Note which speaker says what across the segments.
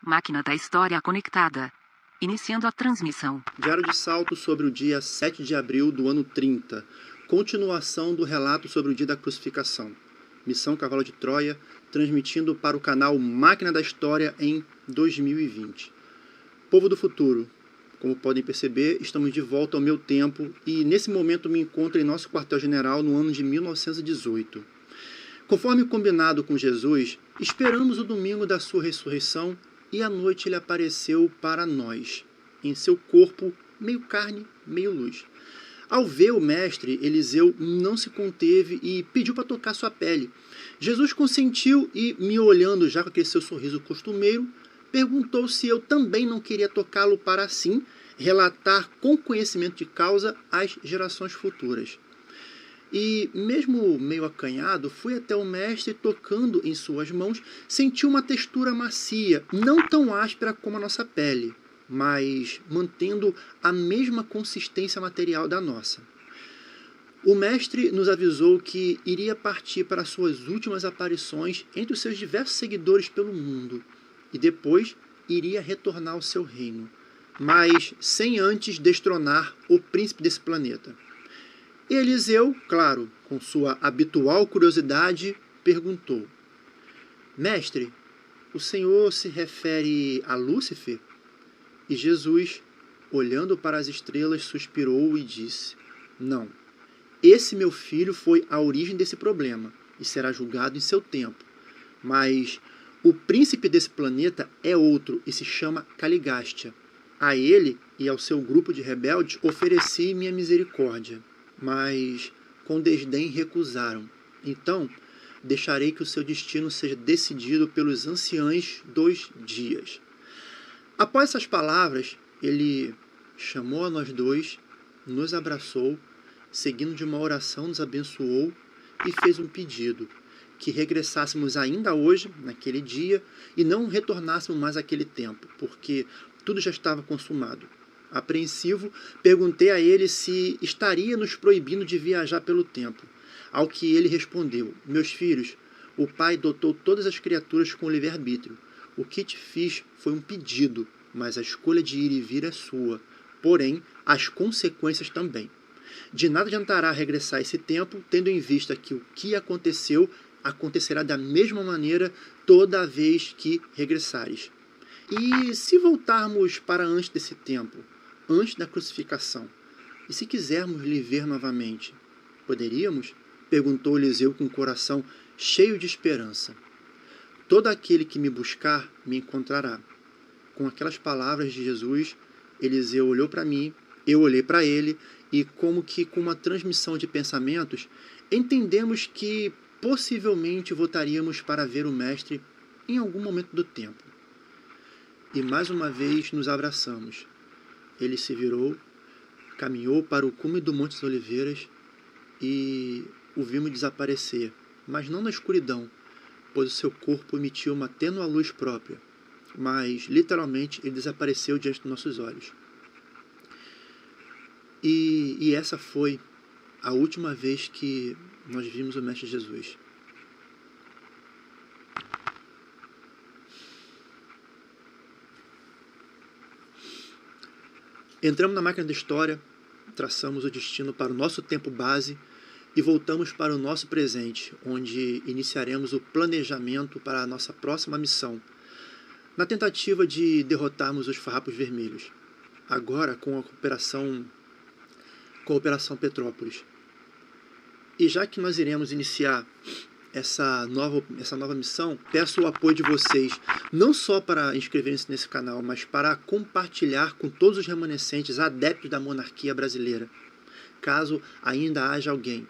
Speaker 1: Máquina da história conectada. Iniciando a transmissão.
Speaker 2: Diário de salto sobre o dia 7 de abril do ano 30. Continuação do relato sobre o dia da crucificação. Missão Cavalo de Troia, transmitindo para o canal Máquina da História em 2020. Povo do futuro, como podem perceber, estamos de volta ao meu tempo e nesse momento me encontro em nosso quartel-general no ano de 1918. Conforme combinado com Jesus, esperamos o domingo da sua ressurreição e à noite ele apareceu para nós, em seu corpo, meio carne, meio luz. Ao ver o mestre, Eliseu não se conteve e pediu para tocar sua pele. Jesus consentiu e, me olhando já com aquele seu sorriso costumeiro, perguntou se eu também não queria tocá-lo para assim relatar com conhecimento de causa às gerações futuras. E, mesmo meio acanhado, fui até o mestre tocando em suas mãos, senti uma textura macia, não tão áspera como a nossa pele, mas mantendo a mesma consistência material da nossa. O mestre nos avisou que iria partir para suas últimas aparições entre os seus diversos seguidores pelo mundo, e depois iria retornar ao seu reino, mas sem antes destronar o príncipe desse planeta. Eliseu, claro, com sua habitual curiosidade, perguntou: Mestre, o senhor se refere a Lúcifer? E Jesus, olhando para as estrelas, suspirou e disse: Não, esse meu filho foi a origem desse problema e será julgado em seu tempo. Mas o príncipe desse planeta é outro e se chama Caligástia. A ele e ao seu grupo de rebeldes ofereci minha misericórdia, mas com desdém recusaram. Então, deixarei que o seu destino seja decidido pelos anciãos dos dias. Após essas palavras, ele chamou a nós dois, nos abraçou, seguindo de uma oração, nos abençoou e fez um pedido, que regressássemos ainda hoje, naquele dia, e não retornássemos mais àquele tempo, porque tudo já estava consumado. Apreensivo, perguntei a ele se estaria nos proibindo de viajar pelo tempo. Ao que ele respondeu: Meus filhos, o Pai dotou todas as criaturas com livre-arbítrio. O que te fiz foi um pedido, mas a escolha de ir e vir é sua. Porém, as consequências também. De nada adiantará regressar esse tempo, tendo em vista que o que aconteceu acontecerá da mesma maneira toda vez que regressares. E se voltarmos para antes desse tempo, antes da crucificação, e se quisermos lhe ver novamente, poderíamos? Perguntou Eliseu com o coração cheio de esperança. Todo aquele que me buscar, me encontrará. Com aquelas palavras de Jesus, Eliseu olhou para mim, eu olhei para ele, e como que com uma transmissão de pensamentos, entendemos que possivelmente voltaríamos para ver o Mestre em algum momento do tempo. E mais uma vez nos abraçamos. Ele se virou, caminhou para o cume do Monte das Oliveiras e o vimos desaparecer, mas não na escuridão, pois o seu corpo emitiu uma tênue luz própria, mas literalmente ele desapareceu diante dos nossos olhos. E essa foi a última vez que nós vimos o Mestre Jesus. Entramos na máquina da história, traçamos o destino para o nosso tempo base e voltamos para o nosso presente, onde iniciaremos o planejamento para a nossa próxima missão, na tentativa de derrotarmos os farrapos vermelhos, agora com a Operação Petrópolis. E já que nós iremos iniciar essa nova missão, peço o apoio de vocês, não só para inscreverem-se nesse canal, mas para compartilhar com todos os remanescentes adeptos da monarquia brasileira, caso ainda haja alguém.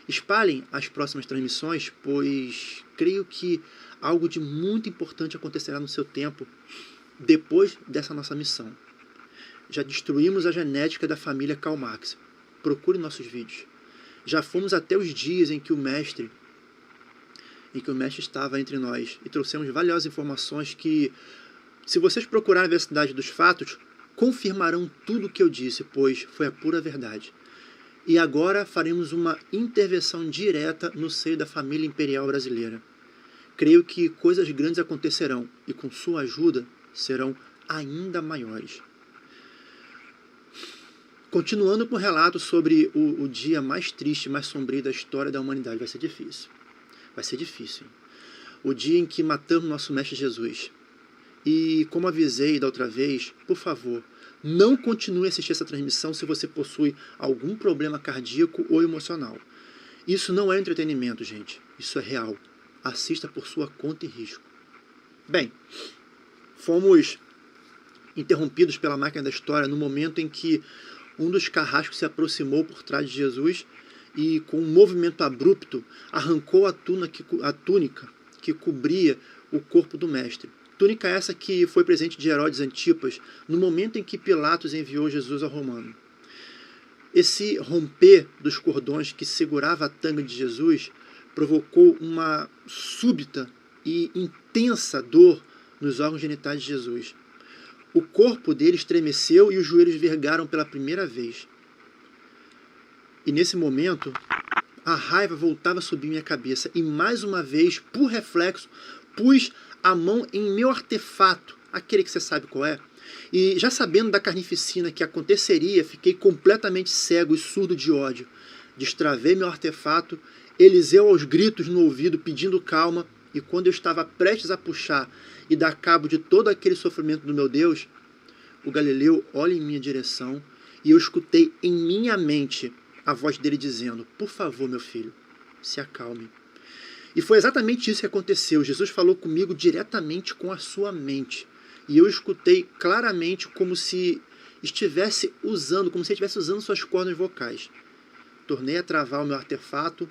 Speaker 2: Espalhem as próximas transmissões, pois creio que algo de muito importante acontecerá no seu tempo, depois dessa nossa missão. Já destruímos a genética da família Karl Marx. Procure nossos vídeos. Já fomos até os dias em que o mestre estava entre nós e trouxemos valiosas informações que, se vocês procurarem a veracidade dos fatos, confirmarão tudo o que eu disse, pois foi a pura verdade. E agora faremos uma intervenção direta no seio da família imperial brasileira. creio que coisas grandes acontecerão e com sua ajuda serão ainda maiores. Continuando com o relato sobre o dia mais triste, mais sombrio da história da humanidade. Vai ser difícil. Vai ser difícil. O dia em que matamos nosso Mestre Jesus. E como avisei da outra vez, por favor, não continue a assistir essa transmissão se você possui algum problema cardíaco ou emocional. Isso não é entretenimento, gente. Isso é real. Assista por sua conta e risco. Bem, fomos interrompidos pela máquina da história no momento em que um dos carrascos se aproximou por trás de Jesus e, com um movimento abrupto, arrancou a túnica que cobria o corpo do mestre. Túnica essa que foi presente de Herodes Antipas no momento em que Pilatos enviou Jesus ao romano. Esse romper dos cordões que segurava a tanga de Jesus provocou uma súbita e intensa dor nos órgãos genitais de Jesus. O corpo dele estremeceu e os joelhos vergaram pela primeira vez. E nesse momento, a raiva voltava a subir minha cabeça e mais uma vez, por reflexo, pus a mão em meu artefato, aquele que você sabe qual é. E já sabendo da carnificina que aconteceria, fiquei completamente cego e surdo de ódio. Destravei meu artefato, Eliseu aos gritos no ouvido pedindo calma, e quando eu estava prestes a puxar e dar cabo de todo aquele sofrimento do meu Deus, o Galileu olha em minha direção e eu escutei em minha mente a voz dele dizendo: por favor, meu filho, se acalme. E foi exatamente isso que aconteceu. Jesus falou comigo diretamente com a sua mente. E eu escutei claramente como se estivesse usando, como se ele estivesse usando suas cordas vocais. Tornei a travar o meu artefato,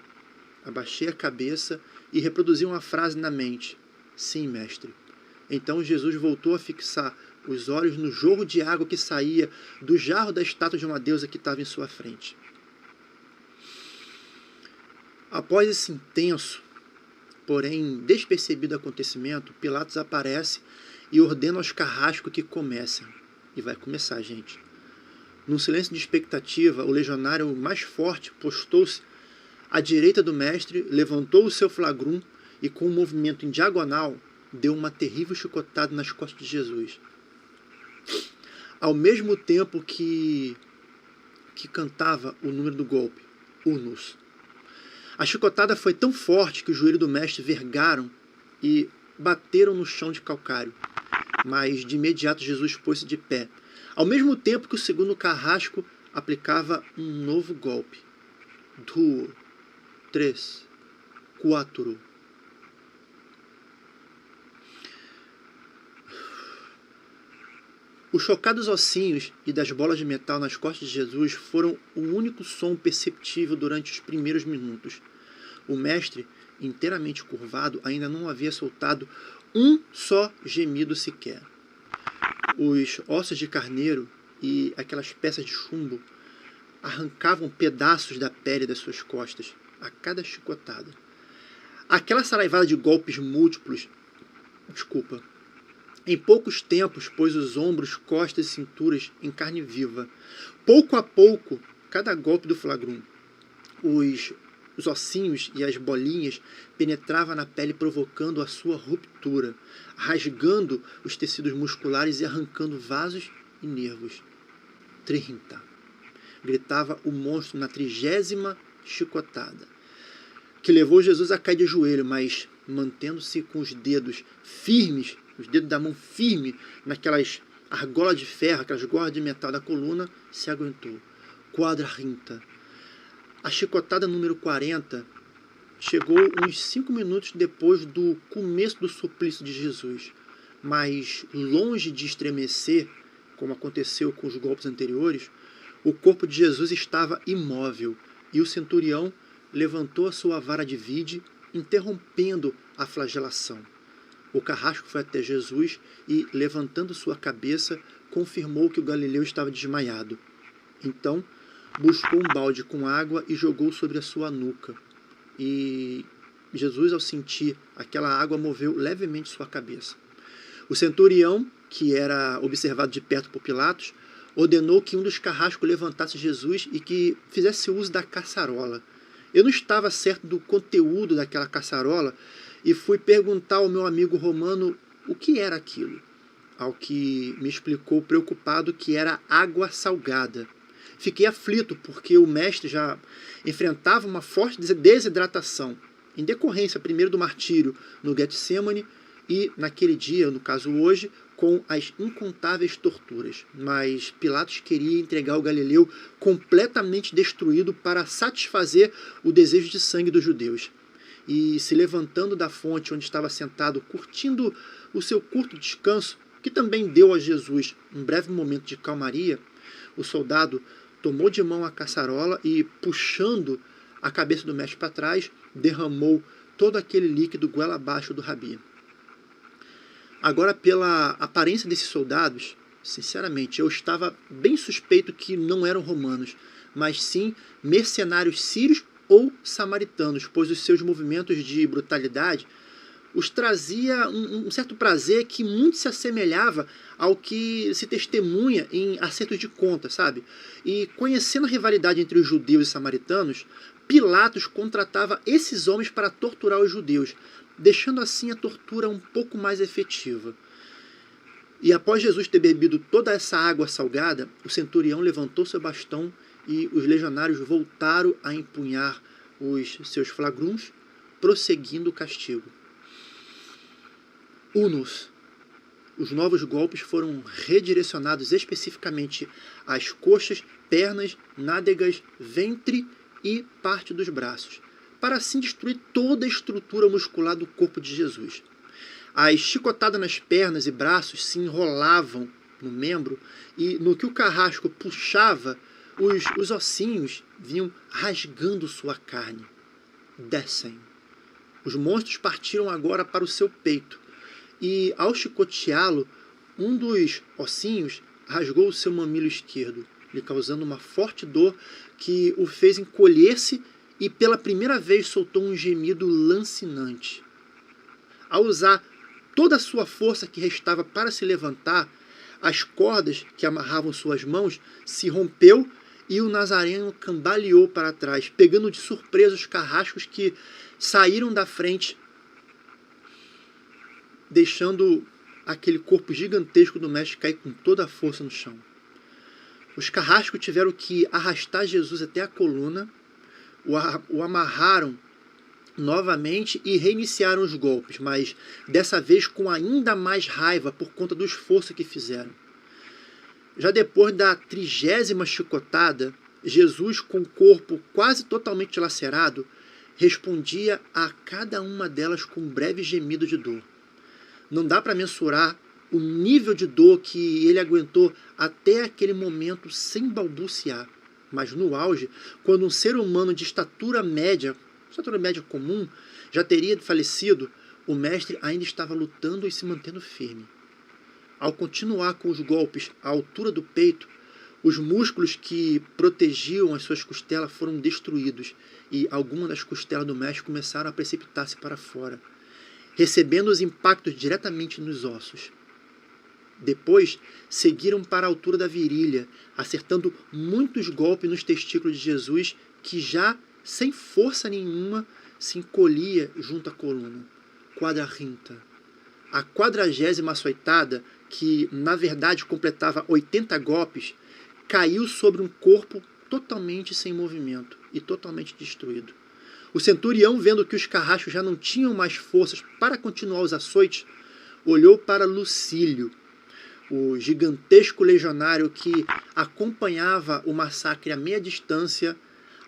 Speaker 2: abaixei a cabeça e reproduzi uma frase na mente: sim, mestre. Então Jesus voltou a fixar os olhos no jorro de água que saía do jarro da estátua de uma deusa que estava em sua frente. Após esse intenso, porém despercebido acontecimento, Pilatos aparece e ordena aos carrascos que comecem. E vai começar, gente. Num silêncio de expectativa, o legionário mais forte postou-se à direita do mestre, levantou o seu flagrum e, com um movimento em diagonal, deu uma terrível chicotada nas costas de Jesus. Ao mesmo tempo que cantava o número do golpe, Unus. A chicotada foi tão forte que o joelho do mestre vergaram e bateram no chão de calcário. Mas de imediato Jesus pôs-se de pé, ao mesmo tempo que o segundo carrasco aplicava um novo golpe. 2, 3, 4. Os chocados ossinhos e das bolas de metal nas costas de Jesus foram o único som perceptível durante os primeiros minutos. O mestre, inteiramente curvado, ainda não havia soltado um só gemido sequer. Os ossos de carneiro e aquelas peças de chumbo arrancavam pedaços da pele das suas costas a cada chicotada. Aquela saraivada de golpes múltiplos, em poucos tempos pôs os ombros, costas e cinturas em carne viva. Pouco a pouco, cada golpe do flagrum, os ossinhos e as bolinhas penetravam na pele, provocando a sua ruptura, rasgando os tecidos musculares e arrancando vasos e nervos. 30. Gritava o monstro na 30ª chicotada, que levou Jesus a cair de joelho, mas mantendo-se com os dedos firmes, os dedos da mão firme naquelas argolas de ferro, aquelas gorras de metal da coluna, se aguentou. 40. A chicotada número 40 chegou uns 5 minutos depois do começo do suplício de Jesus, mas longe de estremecer, como aconteceu com os golpes anteriores, o corpo de Jesus estava imóvel e o centurião levantou a sua vara de vide, interrompendo a flagelação. O carrasco foi até Jesus e, levantando sua cabeça, confirmou que o Galileu estava desmaiado. Então, buscou um balde com água e jogou sobre a sua nuca. E Jesus, ao sentir aquela água, moveu levemente sua cabeça. O centurião, que era observado de perto por Pilatos, ordenou que um dos carrascos levantasse Jesus e que fizesse uso da caçarola. Eu não estava certo do conteúdo daquela caçarola e fui perguntar ao meu amigo romano o que era aquilo, ao que me explicou preocupado que era água salgada. Fiquei aflito porque o mestre já enfrentava uma forte desidratação, em decorrência primeiro do martírio no Getsemane e naquele dia, no caso hoje, com as incontáveis torturas. Mas Pilatos queria entregar o Galileu completamente destruído para satisfazer o desejo de sangue dos judeus. E se levantando da fonte onde estava sentado, curtindo o seu curto descanso, que também deu a Jesus um breve momento de calmaria, o soldado tomou de mão a caçarola e, puxando a cabeça do mestre para trás, derramou todo aquele líquido goela abaixo do rabi. Agora, pela aparência desses soldados, sinceramente, eu estava bem suspeito que não eram romanos, mas sim mercenários sírios ou samaritanos, pois os seus movimentos de brutalidade os trazia um certo prazer que muito se assemelhava ao que se testemunha em acertos de contas, sabe? E conhecendo a rivalidade entre os judeus e samaritanos, Pilatos contratava esses homens para torturar os judeus, deixando assim a tortura um pouco mais efetiva. E após Jesus ter bebido toda essa água salgada, o centurião levantou seu bastão e os legionários voltaram a empunhar os seus flagruns, prosseguindo o castigo. Unus. Os novos golpes foram redirecionados especificamente às coxas, pernas, nádegas, ventre e parte dos braços, para assim destruir toda a estrutura muscular do corpo de Jesus. As chicotadas nas pernas e braços se enrolavam no membro e no que o carrasco puxava, os ossinhos vinham rasgando sua carne. Descem. Os monstros partiram agora para o seu peito e, ao chicoteá-lo, um dos ossinhos rasgou o seu mamilo esquerdo, lhe causando uma forte dor que o fez encolher-se e pela primeira vez soltou um gemido lancinante. Ao usar toda a sua força que restava para se levantar, as cordas que amarravam suas mãos se rompeu e o Nazareno cambaleou para trás, pegando de surpresa os carrascos que saíram da frente, deixando aquele corpo gigantesco do mestre cair com toda a força no chão. Os carrascos tiveram que arrastar Jesus até a coluna, o amarraram novamente e reiniciaram os golpes, mas dessa vez com ainda mais raiva por conta do esforço que fizeram. Já depois da 30ª chicotada, Jesus, com o corpo quase totalmente lacerado, respondia a cada uma delas com um breve gemido de dor. Não dá para mensurar o nível de dor que ele aguentou até aquele momento sem balbuciar. Mas no auge, quando um ser humano de estatura média comum, já teria falecido, o mestre ainda estava lutando e se mantendo firme. Ao continuar com os golpes à altura do peito, os músculos que protegiam as suas costelas foram destruídos e algumas das costelas do mestre começaram a precipitar-se para fora, recebendo os impactos diretamente nos ossos. Depois, seguiram para a altura da virilha, acertando muitos golpes nos testículos de Jesus, que já, sem força nenhuma, se encolhia junto à coluna. Quadrarrinta. A 40ª açoitada, que na verdade completava 80 golpes, caiu sobre um corpo totalmente sem movimento e totalmente destruído. O centurião, vendo que os carrascos já não tinham mais forças para continuar os açoites, olhou para Lucílio, o gigantesco legionário que acompanhava o massacre a meia distância.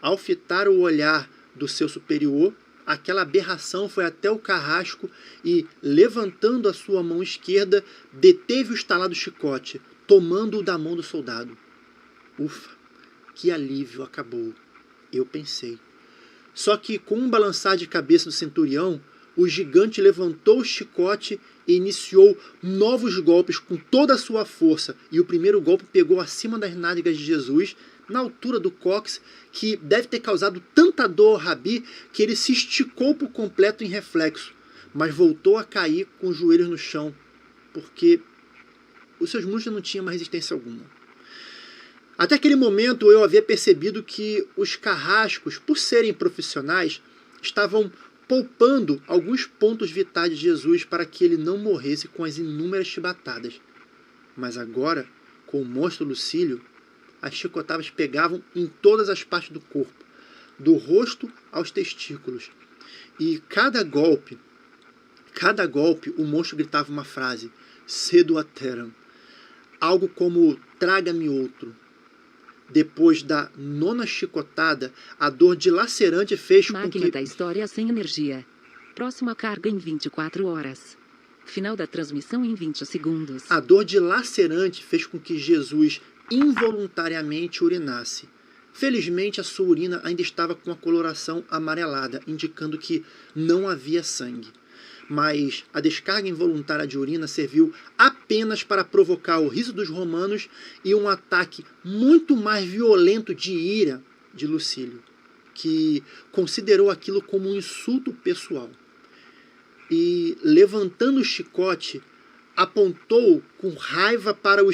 Speaker 2: Ao fitar o olhar do seu superior, aquela aberração foi até o carrasco e, levantando a sua mão esquerda, deteve o estalar do chicote, tomando-o da mão do soldado. Ufa, que alívio, acabou, eu pensei. Só que, com um balançar de cabeça do centurião, o gigante levantou o chicote e iniciou novos golpes com toda a sua força, e o primeiro golpe pegou acima das nádegas de Jesus, na altura do cóccix, que deve ter causado tanta dor ao rabi que ele se esticou por completo em reflexo, mas voltou a cair com os joelhos no chão, porque os seus músculos não tinham mais resistência alguma. Até aquele momento eu havia percebido que os carrascos, por serem profissionais, estavam poupando alguns pontos vitais de Jesus para que ele não morresse com as inúmeras chibatadas. Mas agora, com o monstro Lucílio, as chicotadas pegavam em todas as partes do corpo, do rosto aos testículos. E cada golpe, o monstro gritava uma frase, Sedo Ateram, algo como traga-me outro. Depois da 9ª chicotada, a dor dilacerante fez com que...
Speaker 1: Máquina da história sem energia. Próxima carga em 24 horas. Final da transmissão em 20 segundos.
Speaker 2: A dor dilacerante fez com que Jesus involuntariamente urinasse. Felizmente, a sua urina ainda estava com a coloração amarelada, indicando que não havia sangue. Mas a descarga involuntária de urina serviu apenas para provocar o riso dos romanos e um ataque muito mais violento de ira de Lucílio, que considerou aquilo como um insulto pessoal. E, levantando o chicote, apontou com raiva para o